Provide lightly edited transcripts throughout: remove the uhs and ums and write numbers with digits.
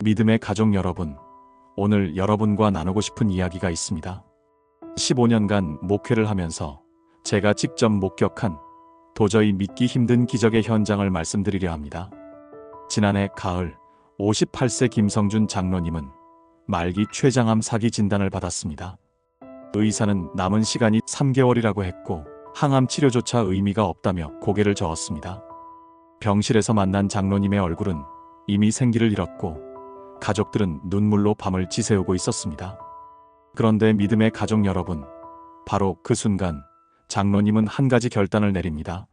믿음의 가족 여러분, 오늘 여러분과 나누고 싶은 이야기가 있습니다. 15년간 목회를 하면서 제가 직접 목격한 도저히 믿기 힘든 기적의 현장을 말씀드리려 합니다. 지난해 가을 58세 김성준 장로님은 말기 췌장암 사기 진단을 받았습니다. 의사는 남은 시간이 3개월이라고 했고 항암 치료조차 의미가 없다며 고개를 저었습니다. 병실에서 만난 장로님의 얼굴은 이미 생기를 잃었고 가족들은 눈물로 밤을 지새우고 있었습니다. 그런데 믿음의 가족 여러분, 바로 그 순간 장로님은 한 가지 결단을 내립니다.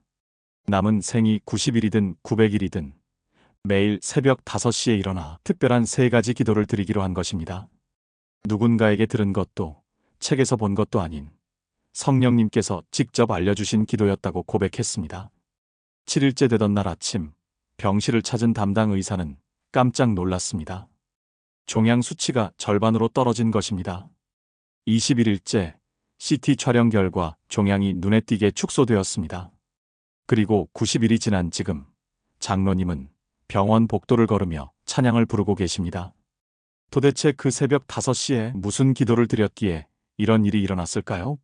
남은 생이 90일이든 900일이든 매일 새벽 5시에 일어나 특별한 3가지 기도를 드리기로 한 것입니다. 누군가에게 들은 것도 책에서 본 것도 아닌 성령님께서 직접 알려주신 기도였다고 고백했습니다. 7일째 되던 날 아침, 병실을 찾은 담당 의사는 깜짝 놀랐습니다. 종양 수치가 절반으로 떨어진 것입니다. 21일째, CT 촬영 결과 종양이 눈에 띄게 축소되었습니다. 그리고 90일이 지난 지금, 장로님은 병원 복도를 걸으며 찬양을 부르고 계십니다. 도대체 그 새벽 5시에 무슨 기도를 드렸기에 이런 일이 일어났을까요?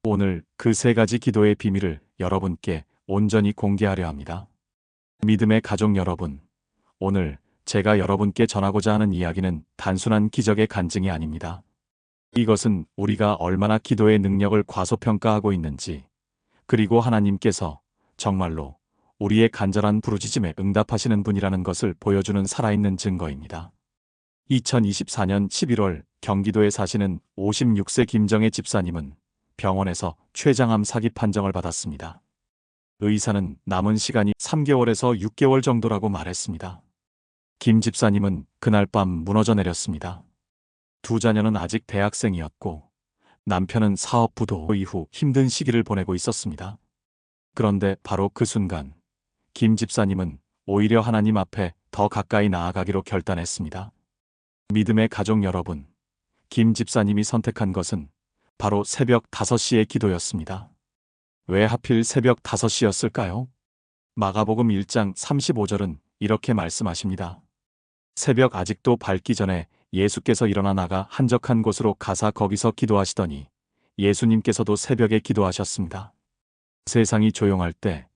오늘 그 3가지 기도의 비밀을 여러분께 온전히 공개하려 합니다. 믿음의 가족 여러분, 오늘 제가 여러분께 전하고자 하는 이야기는 단순한 기적의 간증이 아닙니다. 이것은 우리가 얼마나 기도의 능력을 과소평가하고 있는지, 그리고 하나님께서 정말로 우리의 간절한 부르짖음에 응답하시는 분이라는 것을 보여주는 살아있는 증거입니다. 2024년 11월 경기도에 사시는 56세 김정혜 집사님은 병원에서 췌장암 사기 판정을 받았습니다. 의사는 남은 시간이 3개월에서 6개월 정도라고 말했습니다. 김 집사님은 그날 밤 무너져 내렸습니다. 2 자녀는 아직 대학생이었고 남편은 사업 부도 이후 힘든 시기를 보내고 있었습니다. 그런데 바로 그 순간 김 집사님은 오히려 하나님 앞에 더 가까이 나아가기로 결단했습니다. 믿음의 가족 여러분, 김 집사님이 선택한 것은 바로 새벽 5시의 기도였습니다. 왜 하필 새벽 5시였을까요? 마가복음 1장 35절은 이렇게 말씀하십니다. 새벽 아직도 밝기 전에 예수께서 일어나 나가 한적한 곳으로 가사 거기서 기도하시더니 예수님께서도 새벽에 기도하셨습니다. 세상이 조용할 때,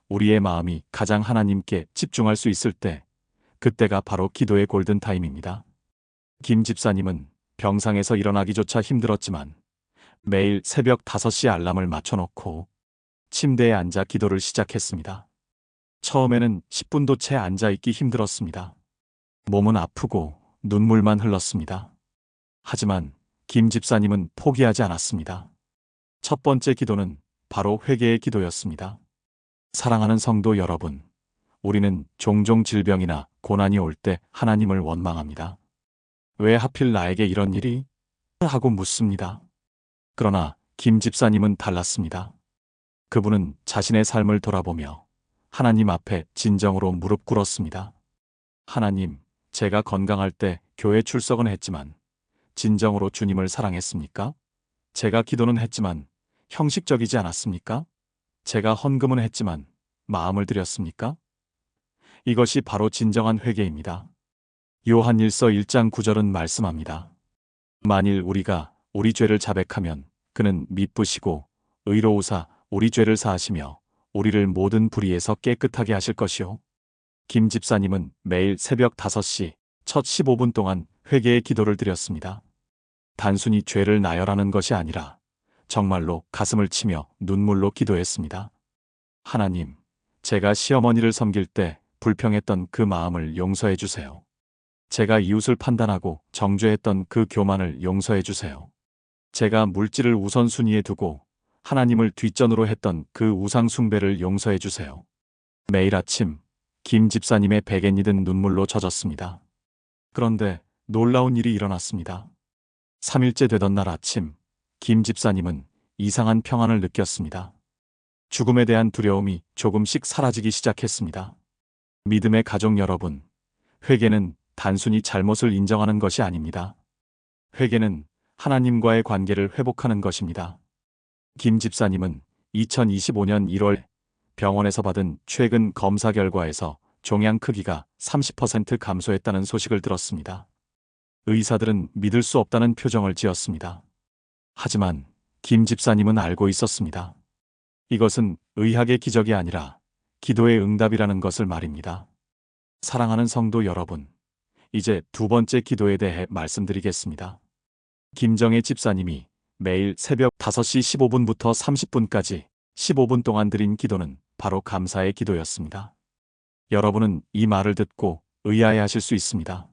우리의 마음이 가장 하나님께 집중할 수 있을 때, 그때가 바로 기도의 골든타임입니다. 김 집사님은 병상에서 일어나기조차 힘들었지만 매일 새벽 5시 알람을 맞춰놓고 침대에 앉아 기도를 시작했습니다. 처음에는 10분도 채 앉아있기 힘들었습니다. 몸은 아프고 눈물만 흘렀습니다. 하지만 김 집사님은 포기하지 않았습니다. 첫 번째 기도는 바로 회개의 기도였습니다. 사랑하는 성도 여러분, 우리는 종종 질병이나 고난이 올 때 하나님을 원망합니다. 왜 하필 나에게 이런 일이? 하고 묻습니다. 그러나 김 집사님은 달랐습니다. 그분은 자신의 삶을 돌아보며 하나님 앞에 진정으로 무릎 꿇었습니다. 하나님, 제가 건강할 때 교회 출석은 했지만 진정으로 주님을 사랑했습니까? 제가 기도는 했지만 형식적이지 않았습니까? 제가 헌금은 했지만 마음을 드렸습니까? 이것이 바로 진정한 회개입니다. 요한일서 1장 9절은 말씀합니다. 만일 우리가 우리 죄를 자백하면 그는 미쁘시고 의로우사 우리 죄를 사하시며 우리를 모든 불의에서 깨끗하게 하실 것이요. 김 집사님은 매일 새벽 5시 첫 15분 동안 회개의 기도를 드렸습니다. 단순히 죄를 나열하는 것이 아니라 정말로 가슴을 치며 눈물로 기도했습니다. 하나님, 제가 시어머니를 섬길 때 불평했던 그 마음을 용서해 주세요. 제가 이웃을 판단하고 정죄했던 그 교만을 용서해 주세요. 제가 물질을 우선순위에 두고 하나님을 뒷전으로 했던 그 우상 숭배를 용서해 주세요. 매일 아침 김 집사님의 베개 뉘든 눈물로 젖었습니다. 그런데 놀라운 일이 일어났습니다. 3일째 되던 날 아침, 김 집사님은 이상한 평안을 느꼈습니다. 죽음에 대한 두려움이 조금씩 사라지기 시작했습니다. 믿음의 가족 여러분, 회개는 단순히 잘못을 인정하는 것이 아닙니다. 회개는 하나님과의 관계를 회복하는 것입니다. 김 집사님은 2025년 1월 병원에서 받은 최근 검사 결과에서 종양 크기가 30% 감소했다는 소식을 들었습니다. 의사들은 믿을 수 없다는 표정을 지었습니다. 하지만 김 집사님은 알고 있었습니다. 이것은 의학의 기적이 아니라 기도의 응답이라는 것을 말입니다. 사랑하는 성도 여러분, 이제 두 번째 기도에 대해 말씀드리겠습니다. 김정혜 집사님이 매일 새벽 5시 15분부터 30분까지 15분 동안 드린 기도는 바로 감사의 기도였습니다. 여러분은 이 말을 듣고 의아해하실 수 있습니다.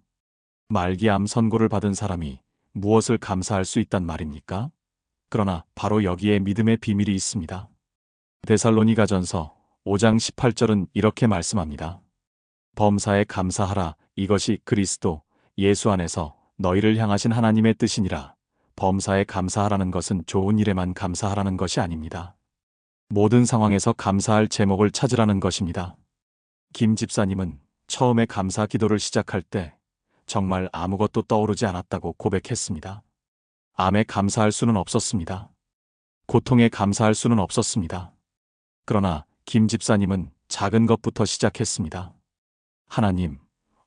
말기암 선고를 받은 사람이 무엇을 감사할 수 있단 말입니까? 그러나 바로 여기에 믿음의 비밀이 있습니다. 데살로니가전서 5장 18절은 이렇게 말씀합니다. 범사에 감사하라. 이것이 그리스도 예수 안에서 너희를 향하신 하나님의 뜻이니라. 범사에 감사하라는 것은 좋은 일에만 감사하라는 것이 아닙니다. 모든 상황에서 감사할 제목을 찾으라는 것입니다. 김 집사님은 처음에 감사 기도를 시작할 때 정말 아무것도 떠오르지 않았다고 고백했습니다. 암에 감사할 수는 없었습니다. 고통에 감사할 수는 없었습니다. 그러나 김 집사님은 작은 것부터 시작했습니다. 하나님,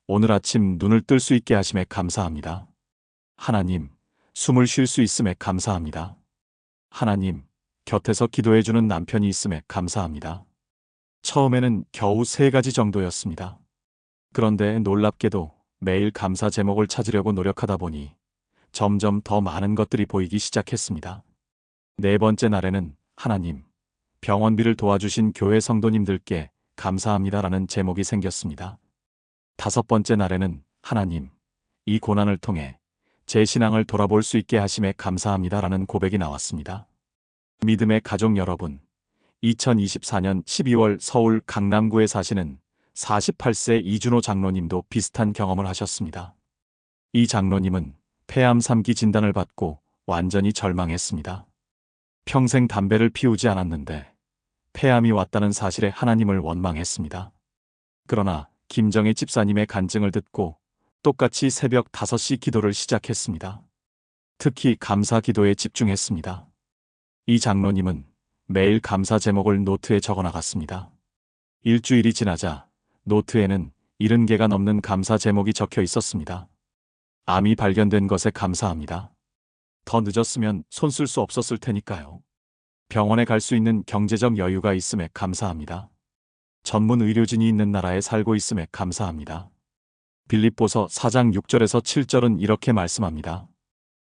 오늘 아침 눈을 뜰 수 있게 하심에 감사합니다. 하나님, 숨을 쉴 수 있음에 감사합니다. 하나님, 곁에서 기도해주는 남편이 있음에 감사합니다. 처음에는 겨우 3가지 정도였습니다. 그런데 놀랍게도 매일 감사 제목을 찾으려고 노력하다 보니 점점 더 많은 것들이 보이기 시작했습니다. 4번째 날에는 하나님, 병원비를 도와주신 교회 성도님들께 감사합니다라는 제목이 생겼습니다. 5번째 날에는 하나님, 이 고난을 통해 제 신앙을 돌아볼 수 있게 하심에 감사합니다라는 고백이 나왔습니다. 믿음의 가족 여러분, 2024년 12월 서울 강남구에 사시는 48세 이준호 장로님도 비슷한 경험을 하셨습니다. 이 장로님은 폐암 3기 진단을 받고 완전히 절망했습니다. 평생 담배를 피우지 않았는데 폐암이 왔다는 사실에 하나님을 원망했습니다. 그러나 김정혜 집사님의 간증을 듣고 똑같이 새벽 5시 기도를 시작했습니다. 특히 감사 기도에 집중했습니다. 이 장로님은 매일 감사 제목을 노트에 적어 나갔습니다. 일주일이 지나자 노트에는 70개가 넘는 감사 제목이 적혀 있었습니다. 암이 발견된 것에 감사합니다. 더 늦었으면 손 쓸 수 없었을 테니까요. 병원에 갈 수 있는 경제적 여유가 있음에 감사합니다. 전문 의료진이 있는 나라에 살고 있음에 감사합니다. 빌립보서 4장 6절에서 7절은 이렇게 말씀합니다.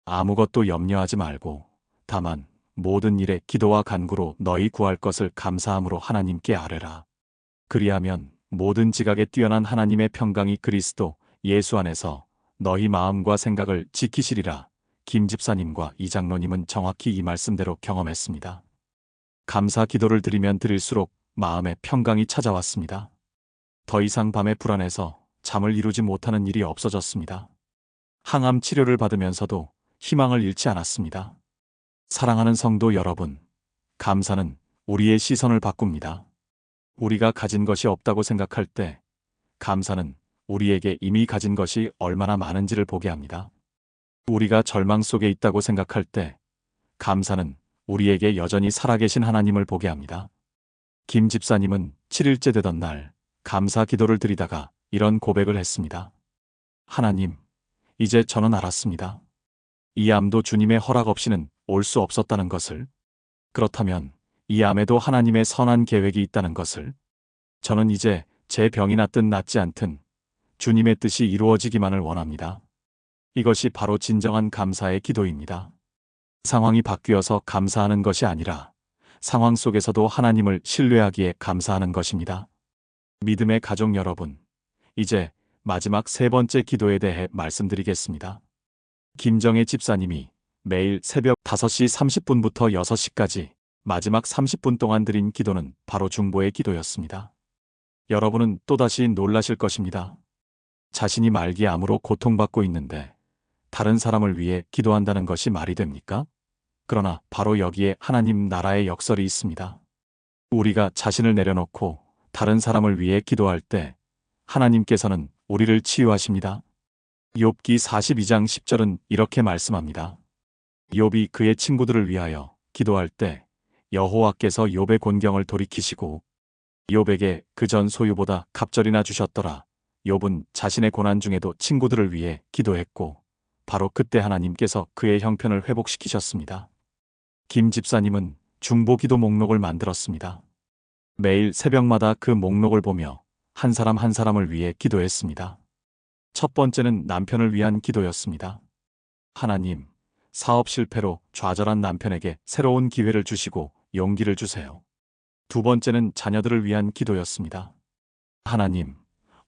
아무것도 염려하지 말고 다만 모든 일에 기도와 간구로 너희 구할 것을 감사함으로 하나님께 아뢰라. 그리하면 모든 지각에 뛰어난 하나님의 평강이 그리스도 예수 안에서 너희 마음과 생각을 지키시리라. 김 집사님과 이 장로님은 정확히 이 말씀대로 경험했습니다. 감사 기도를 드리면 드릴수록 마음에 평강이 찾아왔습니다. 더 이상 밤에 불안해서 잠을 이루지 못하는 일이 없어졌습니다. 항암 치료를 받으면서도 희망을 잃지 않았습니다. 사랑하는 성도 여러분, 감사는 우리의 시선을 바꿉니다. 우리가 가진 것이 없다고 생각할 때 감사는 우리에게 이미 가진 것이 얼마나 많은지를 보게 합니다. 우리가 절망 속에 있다고 생각할 때 감사는 우리에게 여전히 살아계신 하나님을 보게 합니다. 김 집사님은 7일째 되던 날 감사 기도를 드리다가 이런 고백을 했습니다. 하나님, 이제 저는 알았습니다. 이 암도 주님의 허락 없이는 올 수 없었다는 것을. 그렇다면 이 암에도 하나님의 선한 계획이 있다는 것을. 저는 이제 제 병이 낫든 낫지 않든 주님의 뜻이 이루어지기만을 원합니다. 이것이 바로 진정한 감사의 기도입니다. 상황이 바뀌어서 감사하는 것이 아니라 상황 속에서도 하나님을 신뢰하기에 감사하는 것입니다. 믿음의 가족 여러분, 이제 마지막 3번째 기도에 대해 말씀드리겠습니다. 김정혜 집사님이 매일 새벽 5시 30분부터 6시까지 마지막 30분 동안 드린 기도는 바로 중보의 기도였습니다. 여러분은 또다시 놀라실 것입니다. 자신이 말기암으로 고통받고 있는데 다른 사람을 위해 기도한다는 것이 말이 됩니까? 그러나 바로 여기에 하나님 나라의 역설이 있습니다. 우리가 자신을 내려놓고 다른 사람을 위해 기도할 때 하나님께서는 우리를 치유하십니다. 욥기 42장 10절은 이렇게 말씀합니다. 욥이 그의 친구들을 위하여 기도할 때 여호와께서 욥의 곤경을 돌이키시고 욥에게 그 전 소유보다 갑절이나 주셨더라. 욥은 자신의 고난 중에도 친구들을 위해 기도했고 바로 그때 하나님께서 그의 형편을 회복시키셨습니다. 김 집사님은 중보 기도 목록을 만들었습니다. 매일 새벽마다 그 목록을 보며 한 사람 한 사람을 위해 기도했습니다. 첫 번째는 남편을 위한 기도였습니다. 하나님, 사업 실패로 좌절한 남편에게 새로운 기회를 주시고 용기를 주세요. 두 번째는 자녀들을 위한 기도였습니다. 하나님,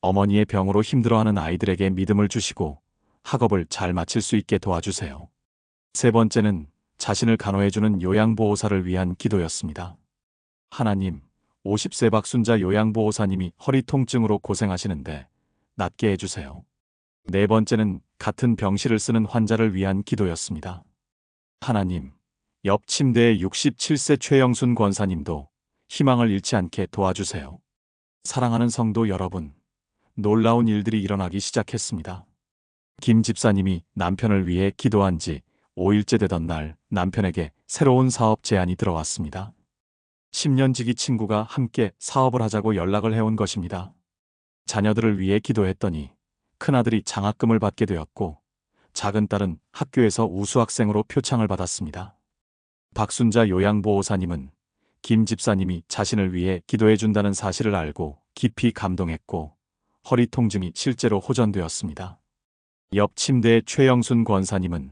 어머니의 병으로 힘들어하는 아이들에게 믿음을 주시고 학업을 잘 마칠 수 있게 도와주세요. 세 번째는 자신을 간호해주는 요양보호사를 위한 기도였습니다. 하나님, 50세 박순자 요양보호사님이 허리 통증으로 고생하시는데 낫게 해주세요. 네 번째는 같은 병실을 쓰는 환자를 위한 기도였습니다. 하나님, 옆 침대의 67세 최영순 권사님도 희망을 잃지 않게 도와주세요. 사랑하는 성도 여러분, 놀라운 일들이 일어나기 시작했습니다. 김 집사님이 남편을 위해 기도한 지 5일째 되던 날 남편에게 새로운 사업 제안이 들어왔습니다. 10년 지기 친구가 함께 사업을 하자고 연락을 해온 것입니다. 자녀들을 위해 기도했더니 큰아들이 장학금을 받게 되었고 작은 딸은 학교에서 우수학생으로 표창을 받았습니다. 박순자 요양보호사님은 김 집사님이 자신을 위해 기도해준다는 사실을 알고 깊이 감동했고 허리 통증이 실제로 호전되었습니다. 옆 침대의 최영순 권사님은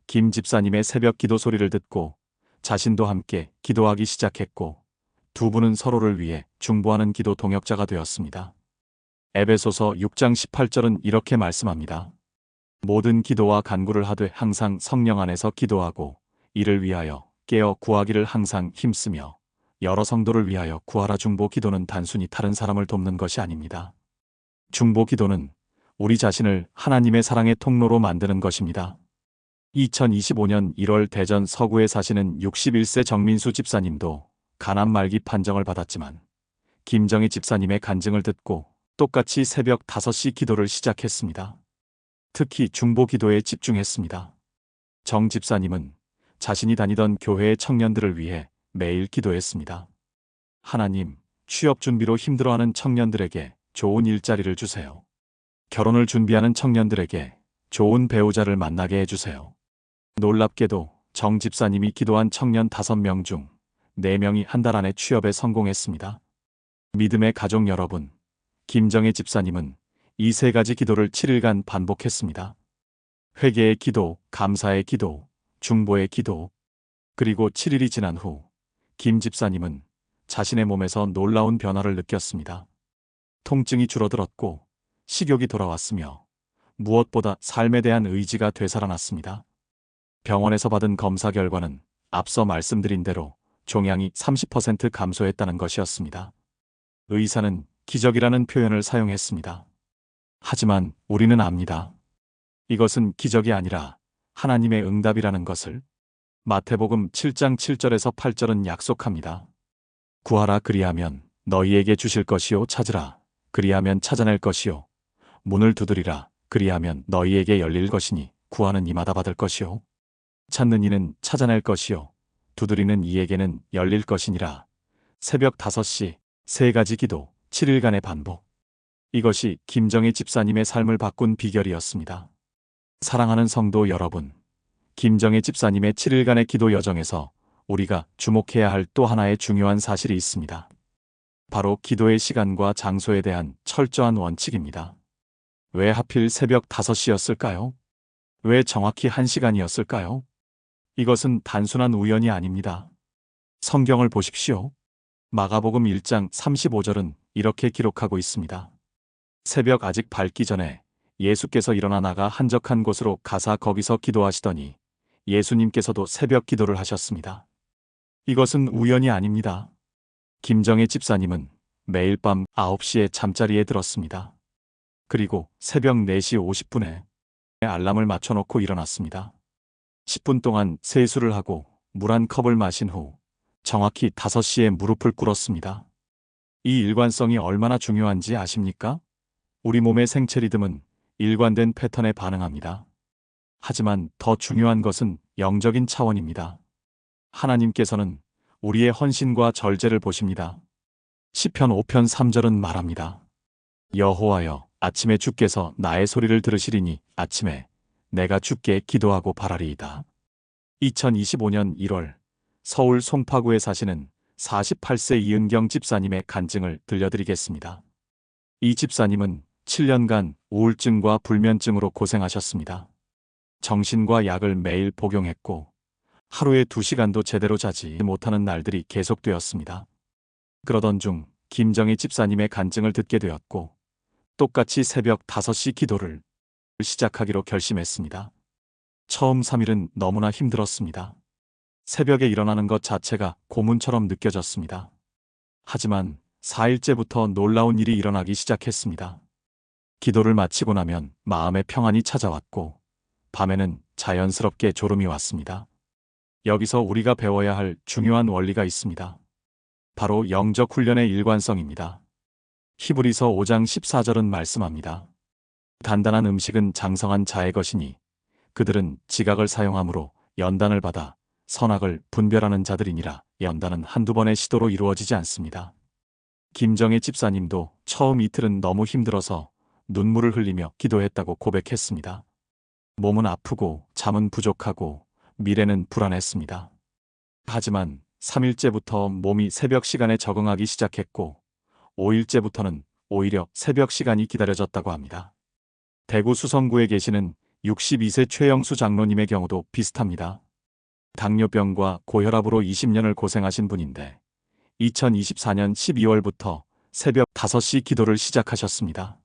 김 집사님의 새벽 기도 소리를 듣고 자신도 함께 기도하기 시작했고 두 분은 서로를 위해 중보하는 기도 동역자가 되었습니다. 에베소서 6장 18절은 이렇게 말씀합니다. 모든 기도와 간구를 하되 항상 성령 안에서 기도하고 이를 위하여 깨어 구하기를 항상 힘쓰며 여러 성도를 위하여 구하라. 중보 기도는 단순히 다른 사람을 돕는 것이 아닙니다. 중보 기도는 우리 자신을 하나님의 사랑의 통로로 만드는 것입니다. 2025년 1월 대전 서구에 사시는 61세 정민수 집사님도 간암 말기 판정을 받았지만 김정희 집사님의 간증을 듣고 똑같이 새벽 5시 기도를 시작했습니다. 특히 중보 기도에 집중했습니다. 정 집사님은 자신이 다니던 교회의 청년들을 위해 매일 기도했습니다. 하나님, 취업 준비로 힘들어하는 청년들에게 좋은 일자리를 주세요. 결혼을 준비하는 청년들에게 좋은 배우자를 만나게 해주세요. 놀랍게도 정 집사님이 기도한 청년 5명 중 4명이 한 달 안에 취업에 성공했습니다. 믿음의 가족 여러분, 김정혜 집사님은 이 3가지 기도를 7일간 반복했습니다. 회개의 기도, 감사의 기도, 중보의 기도. 그리고 7일이 지난 후 김 집사님은 자신의 몸에서 놀라운 변화를 느꼈습니다. 통증이 줄어들었고 식욕이 돌아왔으며 무엇보다 삶에 대한 의지가 되살아났습니다. 병원에서 받은 검사 결과는 앞서 말씀드린 대로 종양이 30% 감소했다는 것이었습니다. 의사는 기적이라는 표현을 사용했습니다. 하지만 우리는 압니다. 이것은 기적이 아니라 하나님의 응답이라는 것을. 마태복음 7장 7절에서 8절은 약속합니다. 구하라 그리하면 너희에게 주실 것이요 찾으라 그리하면 찾아낼 것이요 문을 두드리라 그리하면 너희에게 열릴 것이니 구하는 이마다 받을 것이요 찾는 이는 찾아낼 것이요 두드리는 이에게는 열릴 것이니라. 새벽 5시 3가지 기도 7일간의 반복. 이것이 김정희 집사님의 삶을 바꾼 비결이었습니다. 사랑하는 성도 여러분, 김정혜 집사님의 7일간의 기도 여정에서 우리가 주목해야 할 또 하나의 중요한 사실이 있습니다. 바로 기도의 시간과 장소에 대한 철저한 원칙입니다. 왜 하필 새벽 5시였을까요? 왜 정확히 1시간이었을까요? 이것은 단순한 우연이 아닙니다. 성경을 보십시오. 마가복음 1장 35절은 이렇게 기록하고 있습니다. 새벽 아직 밝기 전에 예수께서 일어나 나가 한적한 곳으로 가사 거기서 기도하시더니 예수님께서도 새벽 기도를 하셨습니다. 이것은 우연이 아닙니다. 김정혜 집사님은 매일 밤 9시에 잠자리에 들었습니다. 그리고 새벽 4시 50분에 알람을 맞춰놓고 일어났습니다. 10분 동안 세수를 하고 물 한 컵을 마신 후 정확히 5시에 무릎을 꿇었습니다. 이 일관성이 얼마나 중요한지 아십니까? 우리 몸의 생체 리듬은 일관된 패턴에 반응합니다. 하지만 더 중요한 것은 영적인 차원입니다. 하나님께서는 우리의 헌신과 절제를 보십니다. 시편 5편 3절은 말합니다. 여호와여, 아침에 주께서 나의 소리를 들으시리니 아침에 내가 주께 기도하고 바라리이다. 2025년 1월 서울 송파구에 사시는 48세 이은경 집사님의 간증을 들려드리겠습니다. 이 집사님은 7년간 우울증과 불면증으로 고생하셨습니다. 정신과 약을 매일 복용했고 하루에 2시간도 제대로 자지 못하는 날들이 계속되었습니다. 그러던 중 김정희 집사님의 간증을 듣게 되었고 똑같이 새벽 5시 기도를 시작하기로 결심했습니다. 처음 3일은 너무나 힘들었습니다. 새벽에 일어나는 것 자체가 고문처럼 느껴졌습니다. 하지만 4일째부터 놀라운 일이 일어나기 시작했습니다. 기도를 마치고 나면 마음의 평안이 찾아왔고 밤에는 자연스럽게 졸음이 왔습니다. 여기서 우리가 배워야 할 중요한 원리가 있습니다. 바로 영적 훈련의 일관성입니다. 히브리서 5장 14절은 말씀합니다. 단단한 음식은 장성한 자의 것이니 그들은 지각을 사용함으로 연단을 받아 선악을 분별하는 자들이니라. 연단은 한두 번의 시도로 이루어지지 않습니다. 김정혜 집사님도 처음 이틀은 너무 힘들어서 눈물을 흘리며 기도했다고 고백했습니다. 몸은 아프고 잠은 부족하고 미래는 불안했습니다. 하지만 3일째부터 몸이 새벽 시간에 적응하기 시작했고 5일째부터는 오히려 새벽 시간이 기다려졌다고 합니다. 대구 수성구에 계시는 62세 최영수 장로님의 경우도 비슷합니다. 당뇨병과 고혈압으로 20년을 고생하신 분인데 2024년 12월부터 새벽 5시 기도를 시작하셨습니다.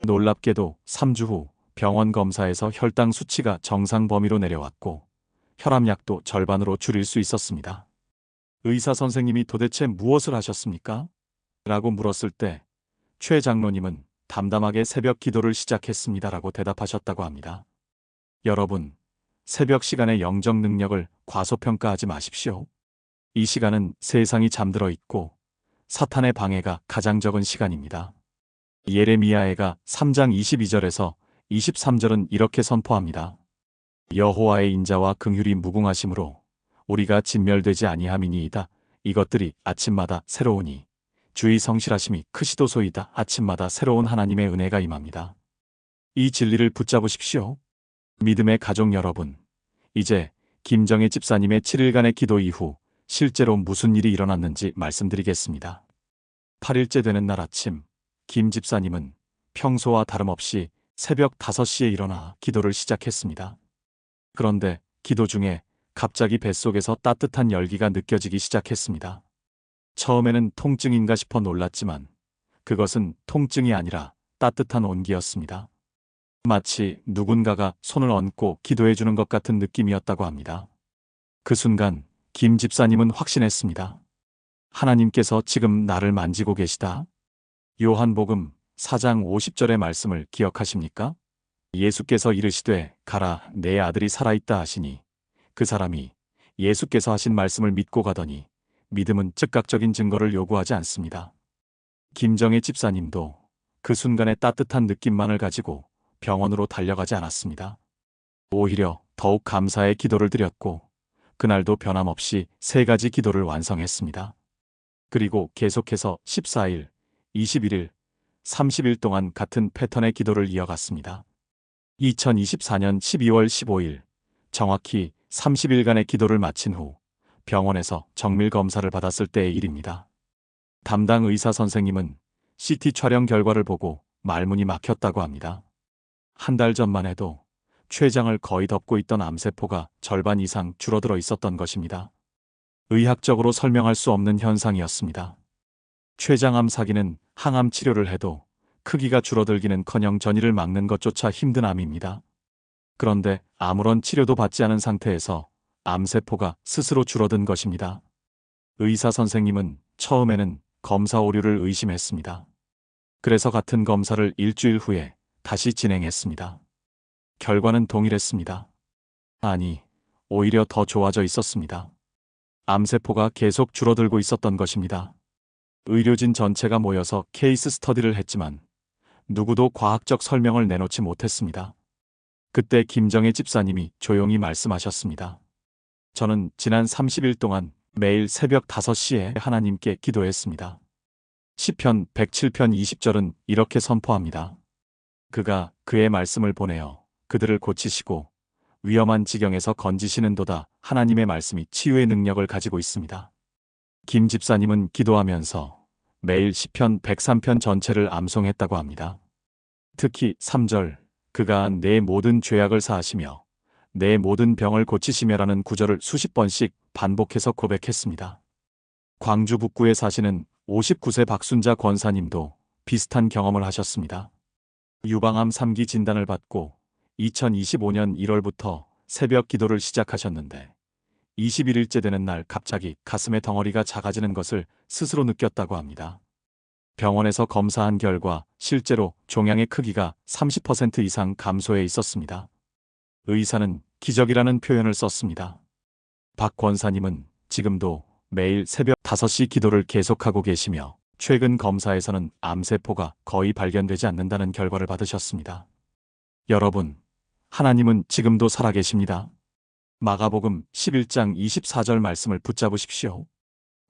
놀랍게도 3주 후 병원 검사에서 혈당 수치가 정상 범위로 내려왔고 혈압약도 절반으로 줄일 수 있었습니다. 의사 선생님이 도대체 무엇을 하셨습니까? 라고 물었을 때 최 장로님은 담담하게 새벽 기도를 시작했습니다라고 대답하셨다고 합니다. 여러분, 새벽 시간의 영적 능력을 과소평가하지 마십시오. 이 시간은 세상이 잠들어 있고 사탄의 방해가 가장 적은 시간입니다. 예레미야해가 3장 22절에서 23절은 이렇게 선포합니다. 여호와의 인자와 긍휼이 무궁하심으로 우리가 진멸되지 아니함이니이다. 이것들이 아침마다 새로우니 주의 성실하심이 크시도소이다. 아침마다 새로운 하나님의 은혜가 임합니다. 이 진리를 붙잡으십시오. 믿음의 가족 여러분, 이제 김정혜 집사님의 7일간의 기도 이후 실제로 무슨 일이 일어났는지 말씀드리겠습니다. 8일째 되는 날 아침, 김 집사님은 평소와 다름없이 새벽 5시에 일어나 기도를 시작했습니다. 그런데 기도 중에 갑자기 뱃속에서 따뜻한 열기가 느껴지기 시작했습니다. 처음에는 통증인가 싶어 놀랐지만 그것은 통증이 아니라 따뜻한 온기였습니다. 마치 누군가가 손을 얹고 기도해주는 것 같은 느낌이었다고 합니다. 그 순간 김 집사님은 확신했습니다. 하나님께서 지금 나를 만지고 계시다. 요한복음 4장 50절의 말씀을 기억하십니까? 예수께서 이르시되 가라 내 아들이 살아있다 하시니 그 사람이 예수께서 하신 말씀을 믿고 가더니 믿음은 즉각적인 증거를 요구하지 않습니다. 김정혜 집사님도 그 순간의 따뜻한 느낌만을 가지고 병원으로 달려가지 않았습니다. 오히려 더욱 감사의 기도를 드렸고 그날도 변함없이 3가지 기도를 완성했습니다. 그리고 계속해서 14일, 21일, 30일 동안 같은 패턴의 기도를 이어갔습니다. 2024년 12월 15일, 정확히 30일간의 기도를 마친 후 병원에서 정밀 검사를 받았을 때의 일입니다. 담당 의사 선생님은 CT 촬영 결과를 보고 말문이 막혔다고 합니다. 한 달 전만 해도 췌장을 거의 덮고 있던 암세포가 절반 이상 줄어들어 있었던 것입니다. 의학적으로 설명할 수 없는 현상이었습니다. 췌장암 사기는 항암 치료를 해도 크기가 줄어들기는커녕 전이를 막는 것조차 힘든 암입니다. 그런데 아무런 치료도 받지 않은 상태에서 암세포가 스스로 줄어든 것입니다. 의사 선생님은 처음에는 검사 오류를 의심했습니다. 그래서 같은 검사를 일주일 후에 다시 진행했습니다. 결과는 동일했습니다. 아니, 오히려 더 좋아져 있었습니다. 암세포가 계속 줄어들고 있었던 것입니다. 의료진 전체가 모여서 케이스 스터디를 했지만 누구도 과학적 설명을 내놓지 못했습니다. 그때 김정혜 집사님이 조용히 말씀하셨습니다. 저는 지난 30일 동안 매일 새벽 5시에 하나님께 기도했습니다. 시편 107편 20절은 이렇게 선포합니다. 그가 그의 말씀을 보내어 그들을 고치시고 위험한 지경에서 건지시는도다. 하나님의 말씀이 치유의 능력을 가지고 있습니다. 김 집사님은 기도하면서 매일 시편 103편 전체를 암송했다고 합니다. 특히 3절, 그가 내 모든 죄악을 사하시며 내 모든 병을 고치시며라는 구절을 수십 번씩 반복해서 고백했습니다. 광주 북구에 사시는 59세 박순자 권사님도 비슷한 경험을 하셨습니다. 유방암 3기 진단을 받고 2025년 1월부터 새벽 기도를 시작하셨는데 21일째 되는 날 갑자기 가슴의 덩어리가 작아지는 것을 스스로 느꼈다고 합니다. 병원에서 검사한 결과 실제로 종양의 크기가 30% 이상 감소해 있었습니다. 의사는 기적이라는 표현을 썼습니다. 박 권사님은 지금도 매일 새벽 5시 기도를 계속하고 계시며 최근 검사에서는 암세포가 거의 발견되지 않는다는 결과를 받으셨습니다. 여러분, 하나님은 지금도 살아계십니다. 마가복음 11장 24절 말씀을 붙잡으십시오.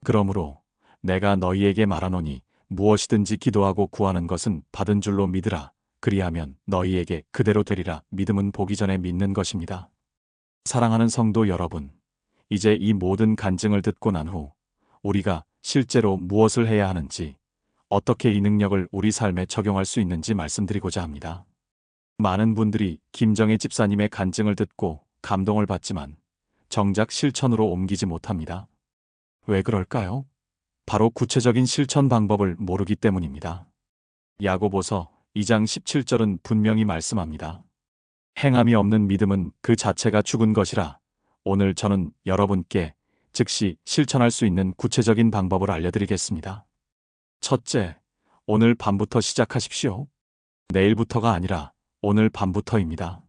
그러므로 내가 너희에게 말하노니 무엇이든지 기도하고 구하는 것은 받은 줄로 믿으라. 그리하면 너희에게 그대로 되리라. 믿음은 보기 전에 믿는 것입니다. 사랑하는 성도 여러분, 이제 이 모든 간증을 듣고 난 후 우리가 실제로 무엇을 해야 하는지, 어떻게 이 능력을 우리 삶에 적용할 수 있는지 말씀드리고자 합니다. 많은 분들이 김정혜 집사님의 간증을 듣고 감동을 받지만 정작 실천으로 옮기지 못합니다. 왜 그럴까요? 바로 구체적인 실천 방법을 모르기 때문입니다. 야고보서 2장 17절은 분명히 말씀합니다. 행함이 없는 믿음은 그 자체가 죽은 것이라. 오늘 저는 여러분께 즉시 실천할 수 있는 구체적인 방법을 알려드리겠습니다. 첫째, 오늘 밤부터 시작하십시오. 내일부터가 아니라 오늘 밤부터입니다.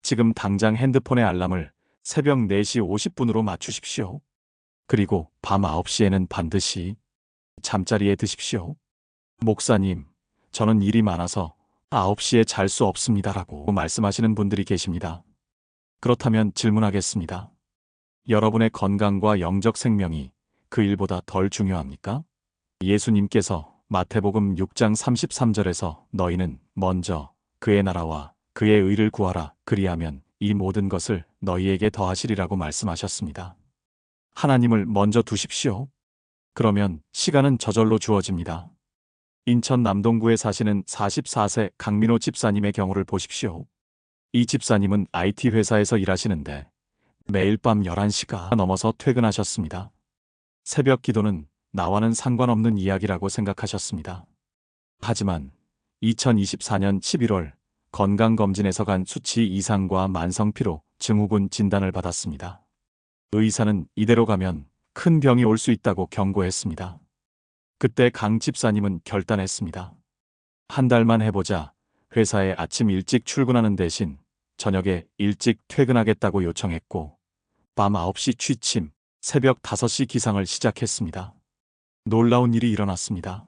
지금 당장 핸드폰의 알람을 새벽 4시 50분으로 맞추십시오. 그리고 밤 9시에는 반드시 잠자리에 드십시오. 목사님, 저는 일이 많아서 9시에 잘 수 없습니다라고 말씀하시는 분들이 계십니다. 그렇다면 질문하겠습니다. 여러분의 건강과 영적 생명이 그 일보다 덜 중요합니까? 예수님께서 마태복음 6장 33절에서 너희는 먼저 그의 나라와 그의 의를 구하라. 그리하면 이 모든 것을 너희에게 더하시리라고 말씀하셨습니다. 하나님을 먼저 두십시오. 그러면 시간은 저절로 주어집니다. 인천 남동구에 사시는 44세 강민호 집사님의 경우를 보십시오. 이 집사님은 IT 회사에서 일하시는데 매일 밤 11시가 넘어서 퇴근하셨습니다. 새벽 기도는 나와는 상관없는 이야기라고 생각하셨습니다. 하지만 2024년 11월 건강검진에서 간 수치 이상과 만성피로 증후군 진단을 받았습니다. 의사는 이대로 가면 큰 병이 올 수 있다고 경고했습니다. 그때 강 집사님은 결단했습니다. 한 달만 해보자. 회사에 아침 일찍 출근하는 대신 저녁에 일찍 퇴근하겠다고 요청했고 밤 9시 취침, 새벽 5시 기상을 시작했습니다. 놀라운 일이 일어났습니다.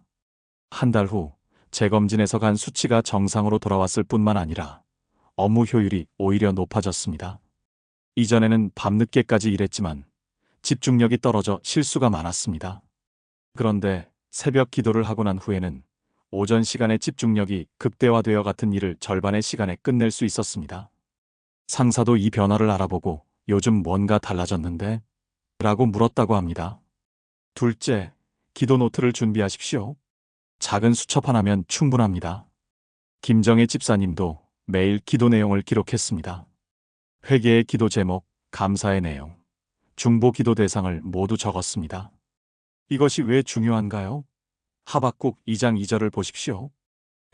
한 달 후 재검진에서 간 수치가 정상으로 돌아왔을 뿐만 아니라 업무 효율이 오히려 높아졌습니다. 이전에는 밤늦게까지 일했지만 집중력이 떨어져 실수가 많았습니다. 그런데 새벽 기도를 하고 난 후에는 오전 시간의 집중력이 극대화되어 같은 일을 절반의 시간에 끝낼 수 있었습니다. 상사도 이 변화를 알아보고 요즘 뭔가 달라졌는데? 라고 물었다고 합니다. 둘째, 기도 노트를 준비하십시오. 작은 수첩 하나면 충분합니다. 김정혜 집사님도 매일 기도 내용을 기록했습니다. 회개의 기도 제목, 감사의 내용, 중보 기도 대상을 모두 적었습니다. 이것이 왜 중요한가요? 하박국 2장 2절을 보십시오.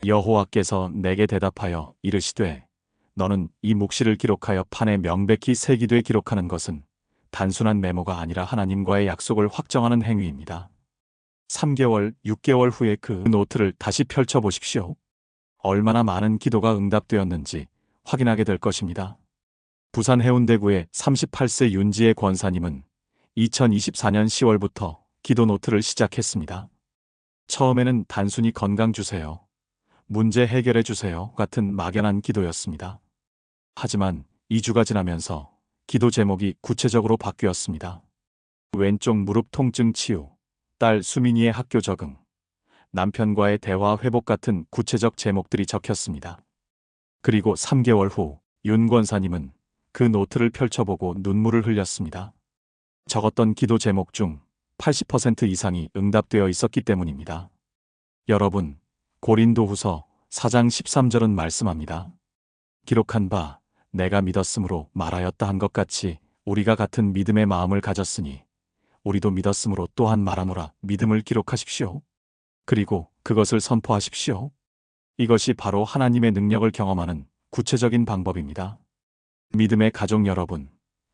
여호와께서 내게 대답하여 이르시되 너는 이 묵시를 기록하여 판에 명백히 새기되 기록하는 것은 단순한 메모가 아니라 하나님과의 약속을 확정하는 행위입니다. 3개월, 6개월 후에 그 노트를 다시 펼쳐보십시오. 얼마나 많은 기도가 응답되었는지 확인하게 될 것입니다. 부산 해운대구의 38세 윤지혜 권사님은 2024년 10월부터 기도 노트를 시작했습니다. 처음에는 단순히 건강 주세요, 문제 해결해 주세요 같은 막연한 기도였습니다. 하지만 2주가 지나면서 기도 제목이 구체적으로 바뀌었습니다. 왼쪽 무릎 통증 치유, 딸 수민이의 학교 적응, 남편과의 대화 회복 같은 구체적 제목들이 적혔습니다. 그리고 3개월 후 윤 권사님은 그 노트를 펼쳐보고 눈물을 흘렸습니다. 적었던 기도 제목 중 80% 이상이 응답되어 있었기 때문입니다. 여러분, 고린도후서 4장 13절은 말씀합니다. 기록한 바 내가 믿었으므로 말하였다 한 것 같이 우리가 같은 믿음의 마음을 가졌으니 우리도 믿었으므로 또한 말하노라. 믿음을 기록하십시오. 그리고 그것을 선포하십시오. 이것이 바로 하나님의 능력을 경험하는 구체적인 방법입니다. 믿음의 가족 여러분,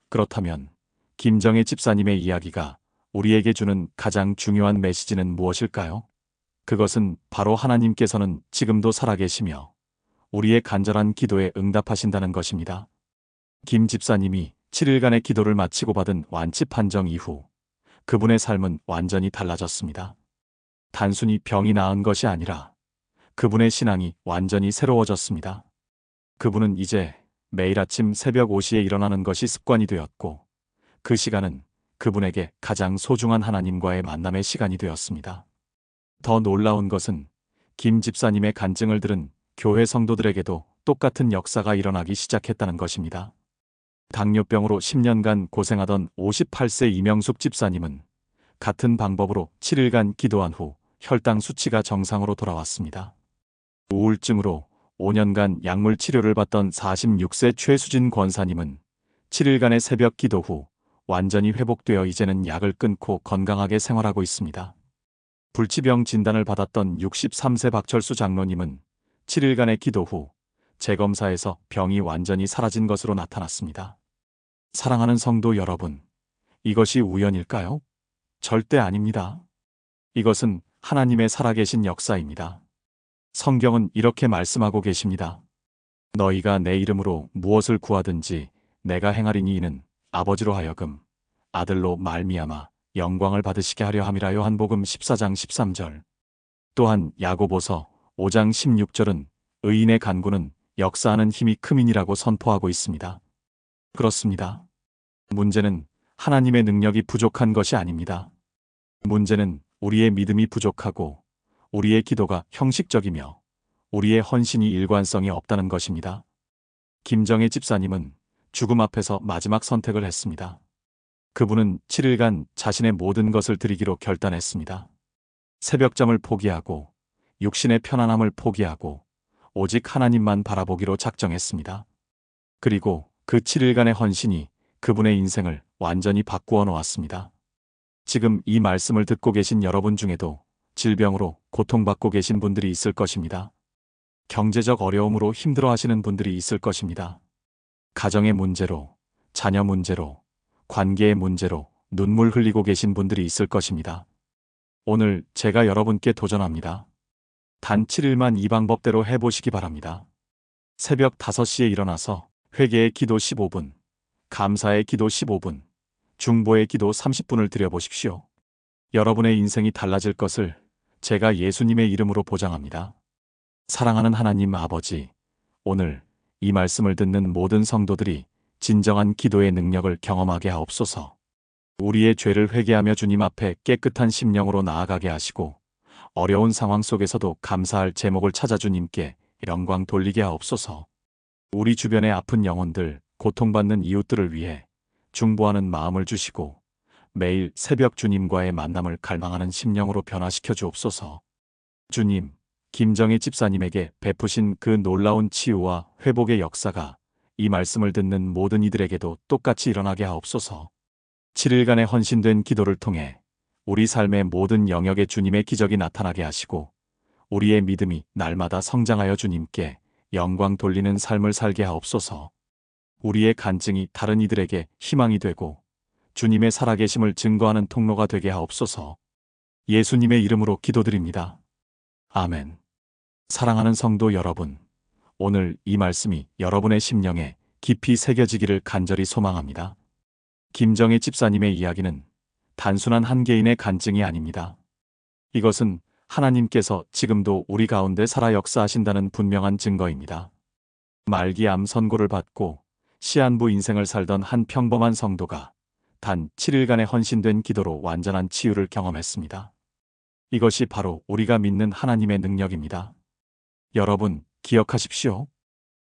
그렇다면 김정혜 집사님의 이야기가 우리에게 주는 가장 중요한 메시지는 무엇일까요? 그것은 바로 하나님께서는 지금도 살아계시며 우리의 간절한 기도에 응답하신다는 것입니다. 김 집사님이 7일간의 기도를 마치고 받은 완치 판정 이후 그분의 삶은 완전히 달라졌습니다. 단순히 병이 나은 것이 아니라 그분의 신앙이 완전히 새로워졌습니다. 그분은 이제 매일 아침 새벽 5시에 일어나는 것이 습관이 되었고 그 시간은 그분에게 가장 소중한 하나님과의 만남의 시간이 되었습니다. 더 놀라운 것은 김 집사님의 간증을 들은 교회 성도들에게도 똑같은 역사가 일어나기 시작했다는 것입니다. 당뇨병으로 10년간 고생하던 58세 이명숙 집사님은 같은 방법으로 7일간 기도한 후 혈당 수치가 정상으로 돌아왔습니다. 우울증으로 5년간 약물 치료를 받던 46세 최수진 권사님은 7일간의 새벽 기도 후 완전히 회복되어 이제는 약을 끊고 건강하게 생활하고 있습니다. 불치병 진단을 받았던 63세 박철수 장로님은 7일간의 기도 후 재검사에서 병이 완전히 사라진 것으로 나타났습니다. 사랑하는 성도 여러분, 이것이 우연일까요? 절대 아닙니다. 이것은 하나님의 살아계신 역사입니다. 성경은 이렇게 말씀하고 계십니다. 너희가 내 이름으로 무엇을 구하든지 내가 행하리니 이는 아버지로 하여금 아들로 말미암아 영광을 받으시게 하려 함이라. 요한복음 14장 13절. 또한 야고보서 5장 16절은 의인의 간구는 역사하는 힘이 크민이라고 선포하고 있습니다. 그렇습니다. 문제는 하나님의 능력이 부족한 것이 아닙니다. 문제는 우리의 믿음이 부족하고 우리의 기도가 형식적이며 우리의 헌신이 일관성이 없다는 것입니다. 김정혜 집사님은 죽음 앞에서 마지막 선택을 했습니다. 그분은 7일간 자신의 모든 것을 드리기로 결단했습니다. 새벽잠을 포기하고 육신의 편안함을 포기하고 오직 하나님만 바라보기로 작정했습니다. 그리고 그 7일간의 헌신이 그분의 인생을 완전히 바꾸어 놓았습니다. 지금 이 말씀을 듣고 계신 여러분 중에도 질병으로 고통받고 계신 분들이 있을 것입니다. 경제적 어려움으로 힘들어하시는 분들이 있을 것입니다. 가정의 문제로, 자녀 문제로, 관계의 문제로 눈물 흘리고 계신 분들이 있을 것입니다. 오늘 제가 여러분께 도전합니다. 단 7일만 이 방법대로 해보시기 바랍니다. 새벽 5시에 일어나서 회개의 기도 15분, 감사의 기도 15분, 중보의 기도 30분을 드려보십시오. 여러분의 인생이 달라질 것을 제가 예수님의 이름으로 보장합니다. 사랑하는 하나님 아버지, 오늘 이 말씀을 듣는 모든 성도들이 진정한 기도의 능력을 경험하게 하옵소서. 우리의 죄를 회개하며 주님 앞에 깨끗한 심령으로 나아가게 하시고 어려운 상황 속에서도 감사할 제목을 찾아 주님께 영광 돌리게 하옵소서. 우리 주변의 아픈 영혼들, 고통받는 이웃들을 위해 중보하는 마음을 주시고 매일 새벽 주님과의 만남을 갈망하는 심령으로 변화시켜 주옵소서. 주님, 김정혜 집사님에게 베푸신 그 놀라운 치유와 회복의 역사가 이 말씀을 듣는 모든 이들에게도 똑같이 일어나게 하옵소서. 7일간의 헌신된 기도를 통해 우리 삶의 모든 영역에 주님의 기적이 나타나게 하시고 우리의 믿음이 날마다 성장하여 주님께 영광 돌리는 삶을 살게 하옵소서. 우리의 간증이 다른 이들에게 희망이 되고 주님의 살아계심을 증거하는 통로가 되게 하옵소서. 예수님의 이름으로 기도드립니다. 아멘. 사랑하는 성도 여러분, 오늘 이 말씀이 여러분의 심령에 깊이 새겨지기를 간절히 소망합니다. 김정혜 집사님의 이야기는 단순한 한 개인의 간증이 아닙니다. 이것은 하나님께서 지금도 우리 가운데 살아 역사하신다는 분명한 증거입니다. 말기암 선고를 받고 시한부 인생을 살던 한 평범한 성도가 단 7일간의 헌신된 기도로 완전한 치유를 경험했습니다. 이것이 바로 우리가 믿는 하나님의 능력입니다. 여러분, 기억하십시오.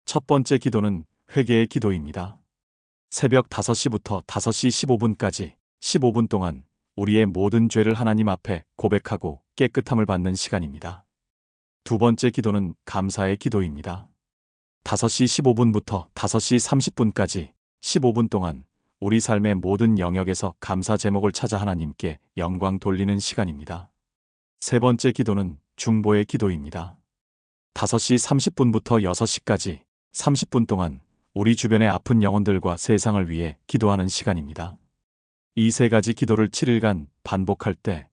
첫 번째 기도는 회개의 기도입니다. 새벽 5시부터 5시 15분까지 15분 동안 우리의 모든 죄를 하나님 앞에 고백하고 깨끗함을 받는 시간입니다. 두 번째 기도는 감사의 기도입니다. 5시 15분부터 5시 30분까지 15분 동안 우리 삶의 모든 영역에서 감사 제목을 찾아 하나님께 영광 돌리는 시간입니다. 세 번째 기도는 중보의 기도입니다. 5시 30분부터 6시까지 30분 동안 우리 주변의 아픈 영혼들과 세상을 위해 기도하는 시간입니다. 이 세 가지 기도를 7일간 반복할 때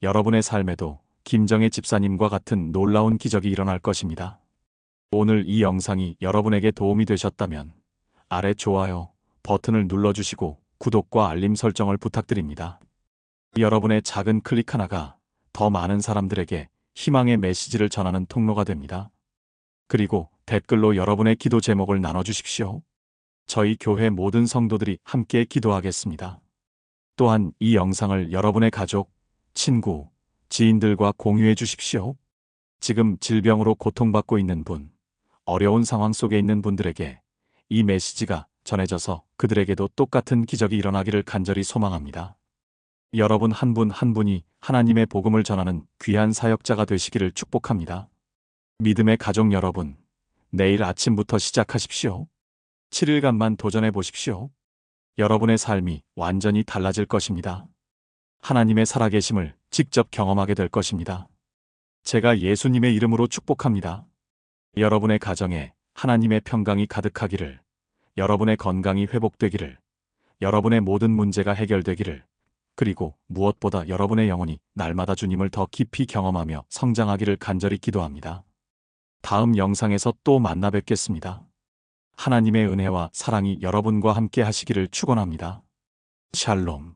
여러분의 삶에도 김정혜 집사님과 같은 놀라운 기적이 일어날 것입니다. 오늘 이 영상이 여러분에게 도움이 되셨다면 아래 좋아요 버튼을 눌러주시고 구독과 알림 설정을 부탁드립니다. 여러분의 작은 클릭 하나가 더 많은 사람들에게 희망의 메시지를 전하는 통로가 됩니다. 그리고 댓글로 여러분의 기도 제목을 나눠주십시오. 저희 교회 모든 성도들이 함께 기도하겠습니다. 또한 이 영상을 여러분의 가족, 친구, 지인들과 공유해 주십시오. 지금 질병으로 고통받고 있는 분, 어려운 상황 속에 있는 분들에게 이 메시지가 전해져서 그들에게도 똑같은 기적이 일어나기를 간절히 소망합니다. 여러분 한 분 한 분이 하나님의 복음을 전하는 귀한 사역자가 되시기를 축복합니다. 믿음의 가족 여러분, 내일 아침부터 시작하십시오. 7일간만 도전해 보십시오. 여러분의 삶이 완전히 달라질 것입니다. 하나님의 살아계심을 직접 경험하게 될 것입니다. 제가 예수님의 이름으로 축복합니다. 여러분의 가정에 하나님의 평강이 가득하기를, 여러분의 건강이 회복되기를, 여러분의 모든 문제가 해결되기를, 그리고 무엇보다 여러분의 영혼이 날마다 주님을 더 깊이 경험하며 성장하기를 간절히 기도합니다. 다음 영상에서 또 만나 뵙겠습니다. 하나님의 은혜와 사랑이 여러분과 함께 하시기를 축원합니다. 샬롬.